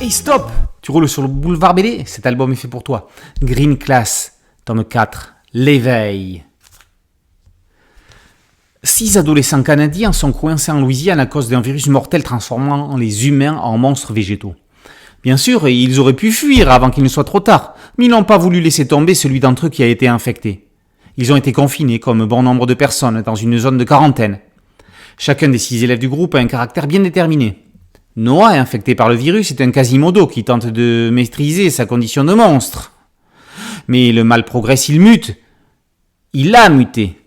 Hey stop! Tu roules sur le boulevard BD? Cet album est fait pour toi. Green Class, tome 4, l'éveil. 6 adolescents canadiens sont coincés en Louisiane à cause d'un virus mortel transformant les humains en monstres végétaux. Bien sûr, ils auraient pu fuir avant qu'il ne soit trop tard, mais ils n'ont pas voulu laisser tomber celui d'entre eux qui a été infecté. Ils ont été confinés, comme bon nombre de personnes, dans une zone de quarantaine. Chacun des 6 élèves du groupe a un caractère bien déterminé. Noah, infecté par le virus, est un Quasimodo qui tente de maîtriser sa condition de monstre. Mais le mal progresse, il mute. Il a muté.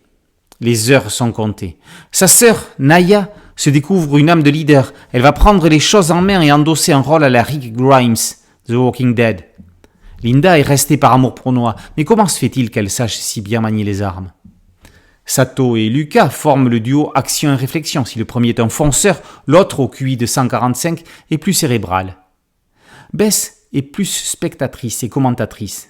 Les heures sont comptées. Sa sœur, Naya, se découvre une âme de leader. Elle va prendre les choses en main et endosser un rôle à la Rick Grimes, The Walking Dead. Linda est restée par amour pour Noah, mais comment se fait-il qu'elle sache si bien manier les armes? Sato et Lucas forment le duo action et réflexion. Si le premier est un fonceur, l'autre, au QI de 145, est plus cérébral. Bess est plus spectatrice et commentatrice.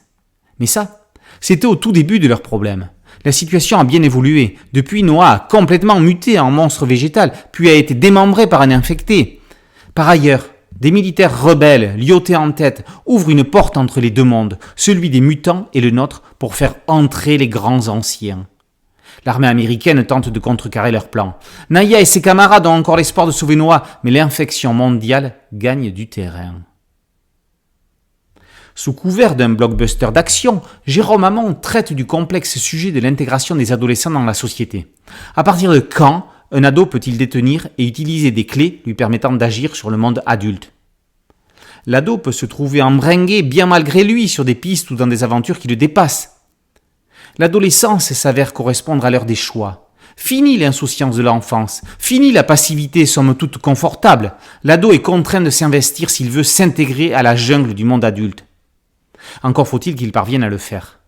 Mais ça, c'était au tout début de leur problème. La situation a bien évolué. Depuis, Noah a complètement muté en monstre végétal, puis a été démembré par un infecté. Par ailleurs, des militaires rebelles, lyotés en tête, ouvrent une porte entre les deux mondes, celui des mutants et le nôtre, pour faire entrer les grands anciens. L'armée américaine tente de contrecarrer leur plan. Naya et ses camarades ont encore l'espoir de sauver Noah, mais l'infection mondiale gagne du terrain. Sous couvert d'un blockbuster d'action, Jérôme Hamon traite du complexe sujet de l'intégration des adolescents dans la société. À partir de quand un ado peut-il détenir et utiliser des clés lui permettant d'agir sur le monde adulte? L'ado peut se trouver embringué bien malgré lui sur des pistes ou dans des aventures qui le dépassent. L'adolescence s'avère correspondre à l'heure des choix. Fini l'insouciance de l'enfance, fini la passivité somme toute confortable. L'ado est contraint de s'investir s'il veut s'intégrer à la jungle du monde adulte. Encore faut-il qu'il parvienne à le faire.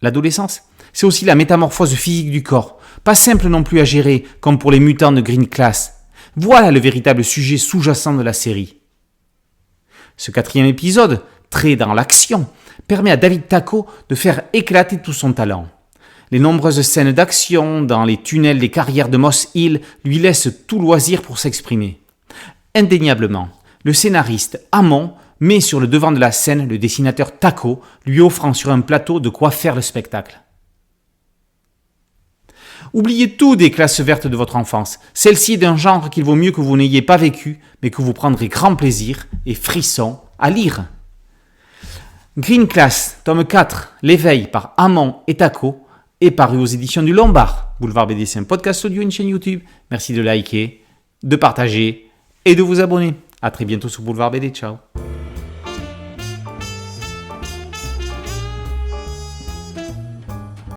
L'adolescence, c'est aussi la métamorphose physique du corps, pas simple non plus à gérer comme pour les mutants de Green Class. Voilà le véritable sujet sous-jacent de la série. Ce 4e épisode, très dans l'action, permet à David Tako de faire éclater tout son talent. Les nombreuses scènes d'action dans les tunnels des carrières de Moss Hill lui laissent tout loisir pour s'exprimer. Indéniablement, le scénariste Hamon met sur le devant de la scène le dessinateur Tako, lui offrant sur un plateau de quoi faire le spectacle. Oubliez tout des classes vertes de votre enfance. Celle-ci est d'un genre qu'il vaut mieux que vous n'ayez pas vécu, mais que vous prendrez grand plaisir et frisson à lire. Green Class, tome 4, l'éveil par Hamon et Tako, est paru aux éditions du Lombard. Boulevard BD, c'est un podcast audio, une chaîne YouTube. Merci de liker, de partager et de vous abonner. À très bientôt sur Boulevard BD. Ciao.